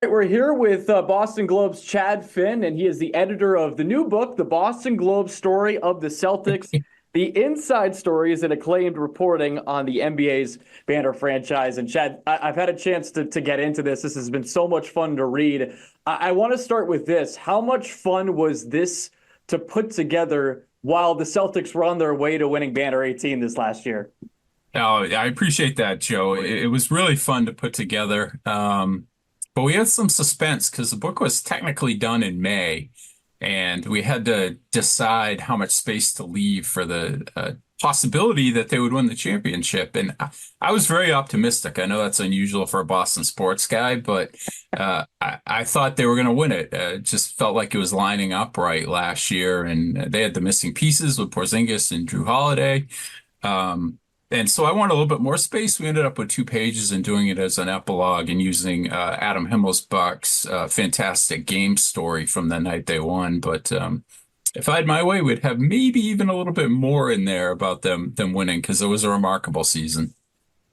We're here with Boston Globe's Chad Finn, and he is the editor of the new book, The Boston Globe Story of the Celtics. The inside story is an acclaimed reporting on the NBA's banner franchise. And Chad, I've had a chance to get into this. This has been so much fun to read. I want to start with this. How much fun was this to put together while the Celtics were on their way to winning Banner 18 this last year? Oh, I appreciate that, Joe. It was really fun to put together. But we had some suspense because the book was technically done in May, and we had to decide how much space to leave for the possibility that they would win the championship. And I was very optimistic. I know that's unusual for a Boston sports guy, but I thought they were going to win it. It just felt like it was lining up right last year, and they had the missing pieces with Porzingis and Drew Holiday. And so I wanted a little bit more space. We ended up with 2 pages and doing it as an epilogue and using Adam Himmelsbach's fantastic game story from the night they won. But if I had my way, we'd have maybe even a little bit more in there about them winning because it was a remarkable season.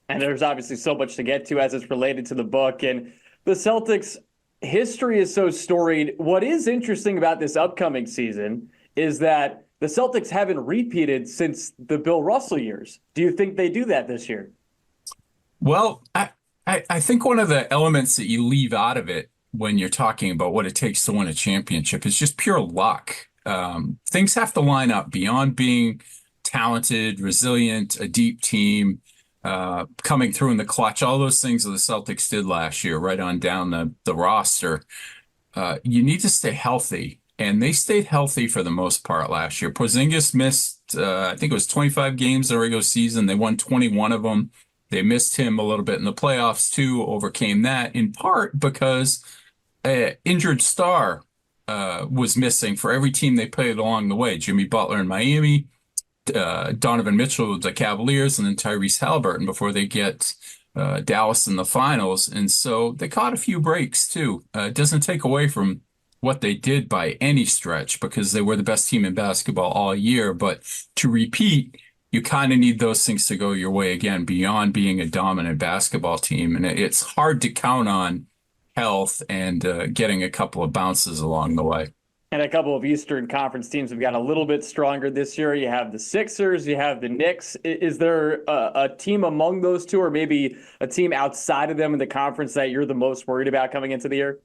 And there's obviously so much to get to as it's related to the book. And the Celtics' history is so storied. What is interesting about this upcoming season is that the Celtics haven't repeated since the Bill Russell years. Do you think they do that this year? Well, I think one of the elements that you leave out of it when you're talking about what it takes to win a championship is just pure luck. Things have to line up beyond being talented, resilient, a deep team, coming through in the clutch, all those things that the Celtics did last year, right on down the roster. You need to stay healthy. And they stayed healthy for the most part last year. Porzingis missed, I think it was 25 games in the regular season. They won 21 of them. They missed him a little bit in the playoffs too, overcame that in part because an injured star was missing for every team they played along the way. Jimmy Butler in Miami, Donovan Mitchell with the Cavaliers, and then Tyrese Halliburton before they get Dallas in the finals. And so they caught a few breaks too. It doesn't take away from what they did by any stretch because they were the best team in basketball all year. But to repeat, you kind of need those things to go your way again beyond being a dominant basketball team. And it's hard to count on health and getting a couple of bounces along the way. And a couple of Eastern Conference teams have got a little bit stronger this year. You have the Sixers, you have the Knicks. Is there a team among those two, or maybe a team outside of them in the conference that you're the most worried about coming into the year?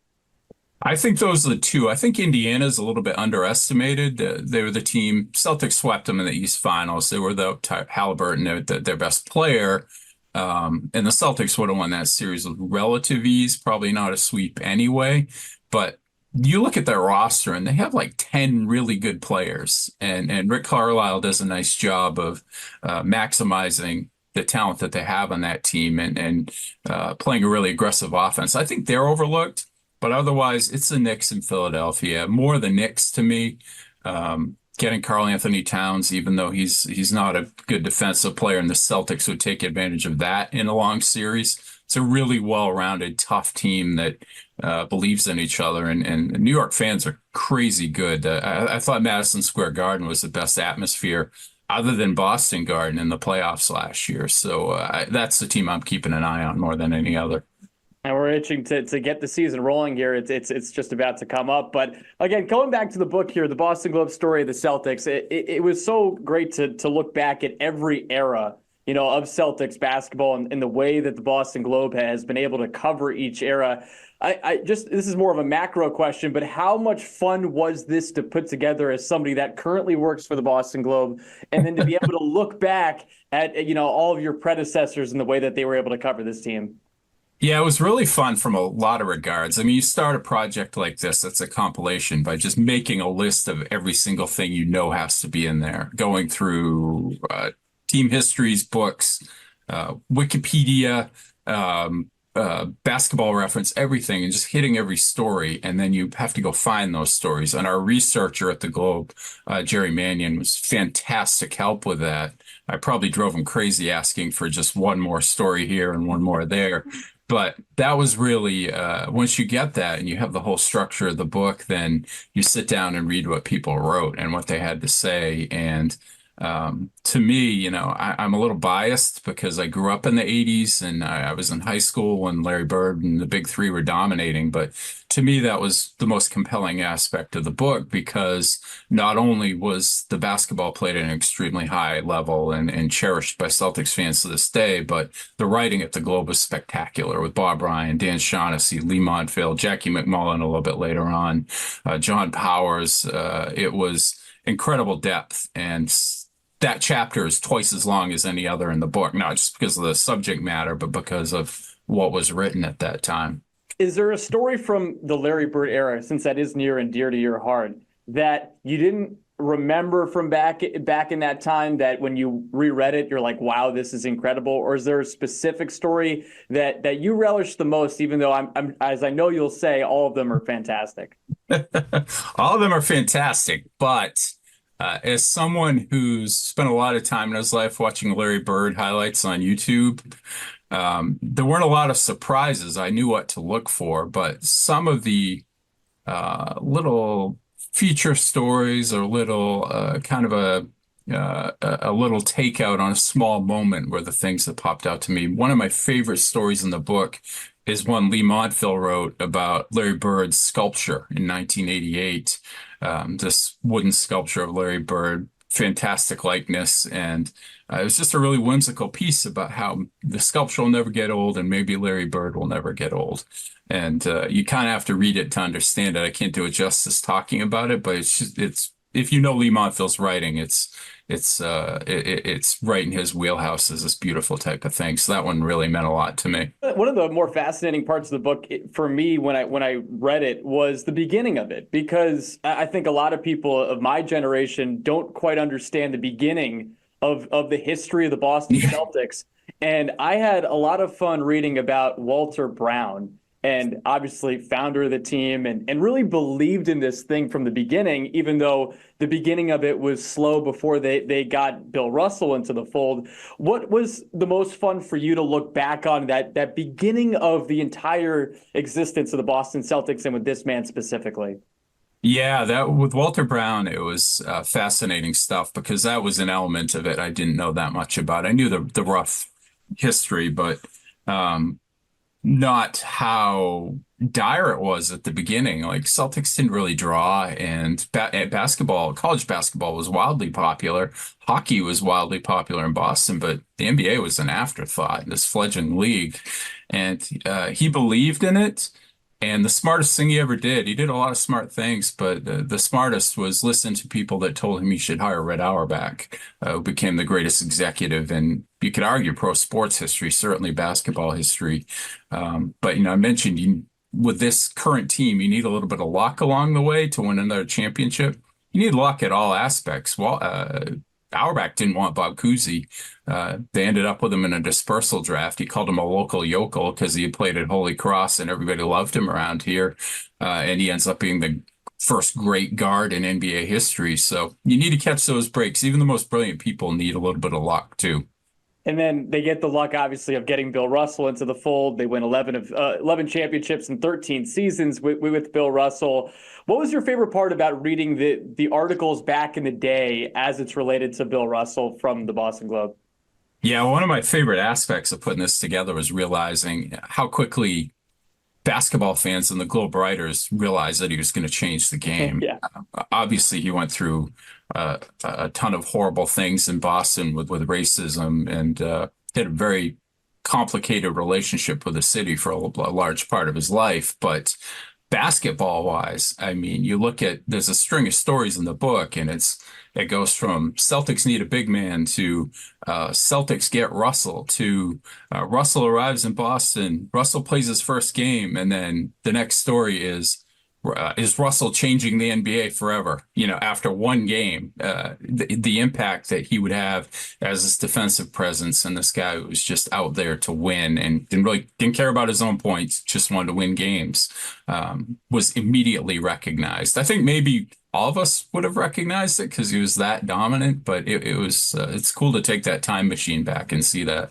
I think those are the two. I think Indiana's a little bit underestimated. They were the team. Celtics swept them in the East Finals. They were the Halliburton, their best player. And the Celtics would have won that series with relative ease, probably not a sweep anyway. But you look at their roster and they have like 10 really good players. And Rick Carlisle does a nice job of maximizing the talent that they have on that team and playing a really aggressive offense. I think they're overlooked. But otherwise, it's the Knicks in Philadelphia. More the Knicks to me. Getting Karl Anthony Towns, even though he's not a good defensive player, and the Celtics would take advantage of that in a long series. It's a really well-rounded, tough team that believes in each other, and New York fans are crazy good. I thought Madison Square Garden was the best atmosphere other than Boston Garden in the playoffs last year. So that's the team I'm keeping an eye on more than any other. And we're itching to get the season rolling here. It's just about to come up. But again, going back to the book here, the Boston Globe story of the Celtics, it was so great to look back at every era, of Celtics basketball and the way that the Boston Globe has been able to cover each era. This is more of a macro question, but how much fun was this to put together as somebody that currently works for the Boston Globe, and then to be able to look back at, all of your predecessors and the way that they were able to cover this team? Yeah, it was really fun from a lot of regards. I mean, you start a project like this, that's a compilation, by just making a list of every single thing has to be in there, going through team histories, books, Wikipedia, basketball reference, everything, and just hitting every story. And then you have to go find those stories. And our researcher at the Globe, Jerry Mannion, was fantastic help with that. I probably drove him crazy asking for just one more story here and one more there. But that was really, once you get that and you have the whole structure of the book, then you sit down and read what people wrote and what they had to say. And To me, I'm a little biased because I grew up in the 80s and I was in high school when Larry Bird and the Big Three were dominating. But to me, that was the most compelling aspect of the book because not only was the basketball played at an extremely high level and cherished by Celtics fans to this day, but the writing at the Globe was spectacular with Bob Ryan, Dan Shaughnessy, Lee Montville, Jackie McMullen a little bit later on, John Powers. It was incredible depth and that chapter is twice as long as any other in the book, not just because of the subject matter, but because of what was written at that time. Is there a story from the Larry Bird era, since that is near and dear to your heart, that you didn't remember from back in that time that when you reread it, you're like, wow, this is incredible? Or is there a specific story that you relish the most, even though I'm as I know you'll say, all of them are fantastic? All of them are fantastic, but as someone who's spent a lot of time in his life watching Larry Bird highlights on YouTube, there weren't a lot of surprises. I knew what to look for, but some of the little feature stories or little kind of a little takeout on a small moment were the things that popped out to me. One of my favorite stories in the book is one Lee Montville wrote about Larry Bird's sculpture in 1988. This wooden sculpture of Larry Bird, fantastic likeness, and it was just a really whimsical piece about how the sculpture will never get old and maybe Larry Bird will never get old. And you kind of have to read it to understand it. I can't do it justice talking about it, but it's if you know Lee Montville's writing, it's right in his wheelhouse as this beautiful type of thing. So that one really meant a lot to me. One of the more fascinating parts of the book for me when I read it was the beginning of it, because I think a lot of people of my generation don't quite understand the beginning of the history of the Boston Celtics. And I had a lot of fun reading about Walter Brown, and obviously founder of the team, and really believed in this thing from the beginning, even though the beginning of it was slow before they got Bill Russell into the fold. What was the most fun for you to look back on that beginning of the entire existence of the Boston Celtics and with this man specifically? Yeah, that with Walter Brown, it was fascinating stuff because that was an element of it I didn't know that much about. I knew the rough history, but not how dire it was at the beginning. Like Celtics didn't really draw, and college basketball was wildly popular. Hockey was wildly popular in Boston, but the NBA was an afterthought, this fledgling league. And he believed in it. And the smartest thing he ever did, he did a lot of smart things, but the smartest was listen to people that told him he should hire Red Auerbach, who became the greatest executive in, you could argue, pro sports history, certainly basketball history. But, I mentioned with this current team, you need a little bit of luck along the way to win another championship. You need luck at all aspects. Well, Auerbach didn't want Bob Cousy. They ended up with him in a dispersal draft. He called him a local yokel because he had played at Holy Cross and everybody loved him around here. And he ends up being the first great guard in NBA history. So you need to catch those breaks. Even the most brilliant people need a little bit of luck too. And then they get the luck, obviously, of getting Bill Russell into the fold. They win 11 championships in 13 seasons with Bill Russell. What was your favorite part about reading the articles back in the day as it's related to Bill Russell from the Boston Globe? Yeah, one of my favorite aspects of putting this together was realizing how quickly basketball fans and the Globe writers realized that he was going to change the game. Yeah. Obviously, he went through a ton of horrible things in Boston with racism and had a very complicated relationship with the city for a large part of his life. But basketball wise, I mean, you look at there's a string of stories in the book, and it goes from Celtics need a big man to Celtics get Russell to Russell arrives in Boston. Russell plays his first game, and then the next story is Russell changing the NBA forever? After one game, the impact that he would have as this defensive presence and this guy who was just out there to win and didn't care about his own points, just wanted to win games, was immediately recognized. I think maybe all of us would have recognized it because he was that dominant, but it's cool to take that time machine back and see that.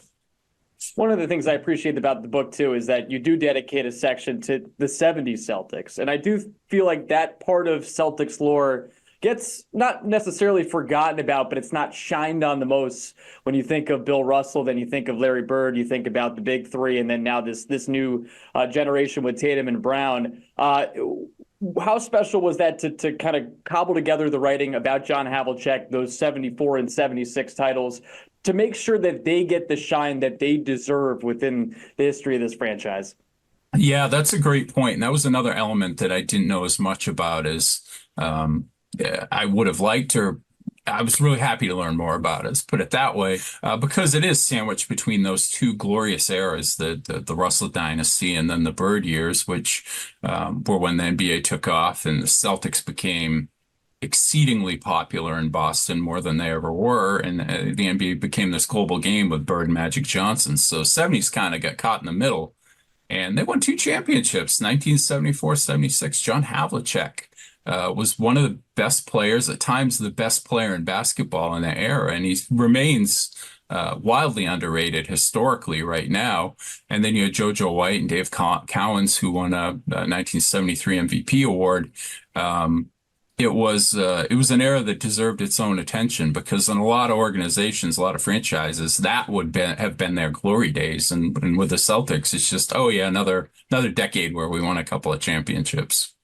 One of the things I appreciate about the book, too, is that you do dedicate a section to the 70s Celtics. And I do feel like that part of Celtics lore gets not necessarily forgotten about, but it's not shined on the most. When you think of Bill Russell, then you think of Larry Bird, you think about the big three, and then now this new generation with Tatum and Brown. How special was that to kind of cobble together the writing about John Havlicek, those 74 and 76 titles, to make sure that they get the shine that they deserve within the history of this franchise? Yeah, that's a great point. And that was another element that I didn't know as much about as I would have liked, or I was really happy to learn more about it, let's put it that way, because it is sandwiched between those two glorious eras, the Russell dynasty and then the Bird years, which were when the NBA took off and the Celtics became exceedingly popular in Boston, more than they ever were. And the NBA became this global game with Bird and Magic Johnson. So 70s kind of got caught in the middle. And they won two championships, 1974, 76. John Havlicek was one of the best players, at times the best player in basketball in that era. And he remains wildly underrated historically right now. And then you had Joe White and Dave Cowens, who won a 1973 MVP award. It was an era that deserved its own attention, because in a lot of organizations, a lot of franchises, that would have been their glory days. And with the Celtics, it's just, oh yeah, another decade where we won a couple of championships.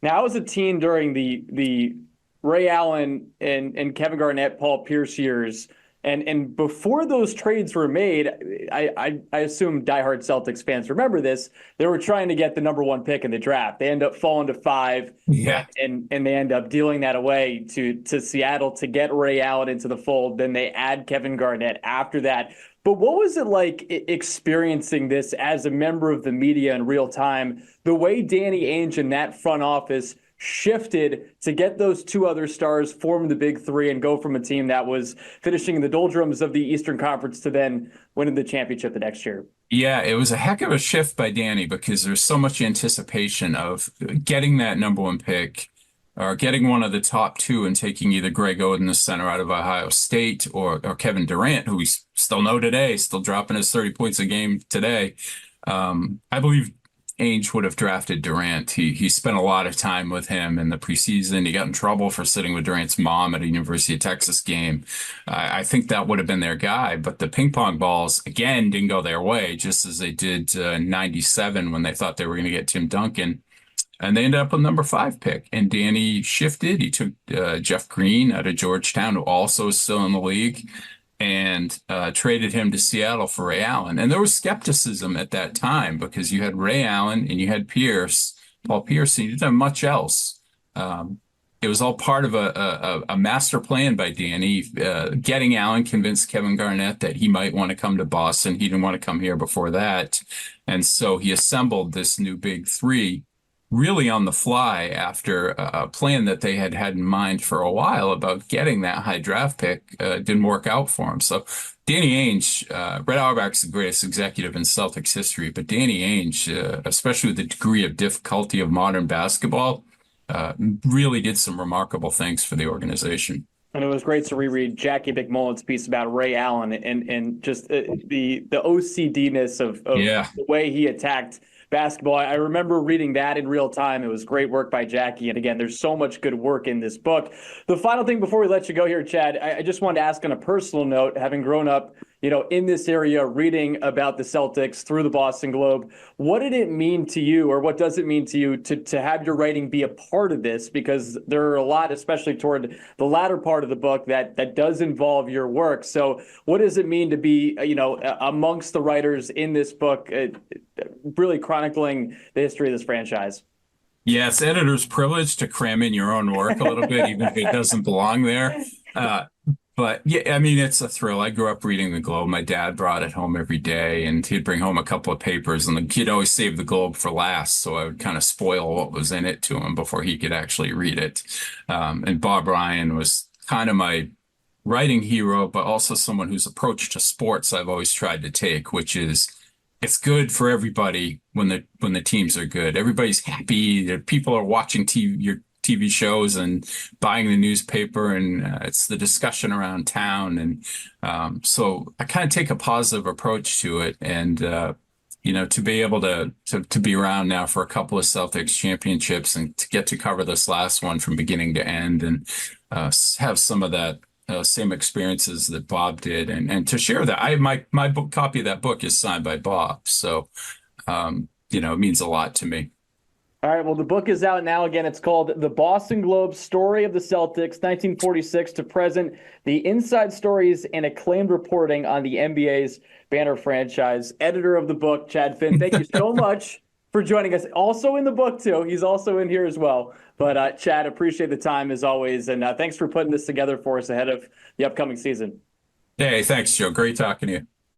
Now, I was a teen during the Ray Allen and Kevin Garnett, Paul Pierce years. And before those trades were made, I assume diehard Celtics fans remember this. They were trying to get the number one pick in the draft. They end up falling to 5, Yeah. and they end up dealing that away to Seattle to get Ray Allen into the fold. Then they add Kevin Garnett after that. But what was it like experiencing this as a member of the media in real time? The way Danny Ainge and that front office shifted to get those two other stars, form the big three, and go from a team that was finishing in the doldrums of the Eastern Conference to then winning the championship the next year. Yeah, it was a heck of a shift by Danny, because there's so much anticipation of getting that number one pick, or getting one of the top two and taking either Greg Oden, the center out of Ohio State, or Kevin Durant, who we still know today, still dropping his 30 points a game today. I believe Ainge would have drafted Durant. He spent a lot of time with him in the preseason. He got in trouble for sitting with Durant's mom at a University of Texas game. I think that would have been their guy, but the ping pong balls, again, didn't go their way, just as they did in 97 when they thought they were going to get Tim Duncan. And they ended up with number 5 pick. And Danny shifted. He took Jeff Green out of Georgetown, who also is still in the league, and traded him to Seattle for Ray Allen. And there was skepticism at that time, because you had Ray Allen and you had Paul Pierce, and you didn't have much else. It was all part of a master plan by Danny. Getting Allen convinced Kevin Garnett that he might want to come to Boston. He didn't want to come here before that. And so he assembled this new big three really on the fly, after a plan that they had in mind for a while about getting that high draft pick didn't work out for him. So Danny Ainge, Red Auerbach's the greatest executive in Celtics history, but Danny Ainge, especially with the degree of difficulty of modern basketball, really did some remarkable things for the organization. And it was great to reread Jackie McMullen's piece about Ray Allen and just the OCD-ness of Yeah. the way he attacked basketball. I remember reading that in real time. It was great work by Jackie. And again, there's so much good work in this book. The final thing before we let you go here, Chad, I just wanted to ask on a personal note, having grown up, in this area, reading about the Celtics through the Boston Globe, what did it mean to you, or what does it mean to you to have your writing be a part of this? Because there are a lot, especially toward the latter part of the book, that does involve your work. So what does it mean to be, amongst the writers in this book, really chronicling the history of this franchise? Yeah, it's editor's privilege to cram in your own work a little bit, even if it doesn't belong there. But yeah, I mean, it's a thrill. I grew up reading the Globe. My dad brought it home every day, and he'd bring home a couple of papers, and the kid always saved the Globe for last. So I would kind of spoil what was in it to him before he could actually read it. And Bob Ryan was kind of my writing hero, but also someone whose approach to sports I've always tried to take, which is, it's good for everybody when the teams are good. Everybody's happy. The people are watching your TV shows and buying the newspaper, and it's the discussion around town. And so I kind of take a positive approach to it. And to be able to be around now for a couple of Celtics championships and to get to cover this last one from beginning to end and have some of that same experiences that Bob did and to share that. My book copy of that book is signed by Bob. So it means a lot to me. All right, well, the book is out now. Again, it's called The Boston Globe Story of the Celtics, 1946 to present, the inside stories and acclaimed reporting on the NBA's banner franchise. Editor of the book, Chad Finn, thank you so much for joining us. Also in the book, too. He's also in here as well. But, Chad, appreciate the time as always, and thanks for putting this together for us ahead of the upcoming season. Hey, thanks, Joe. Great talking to you.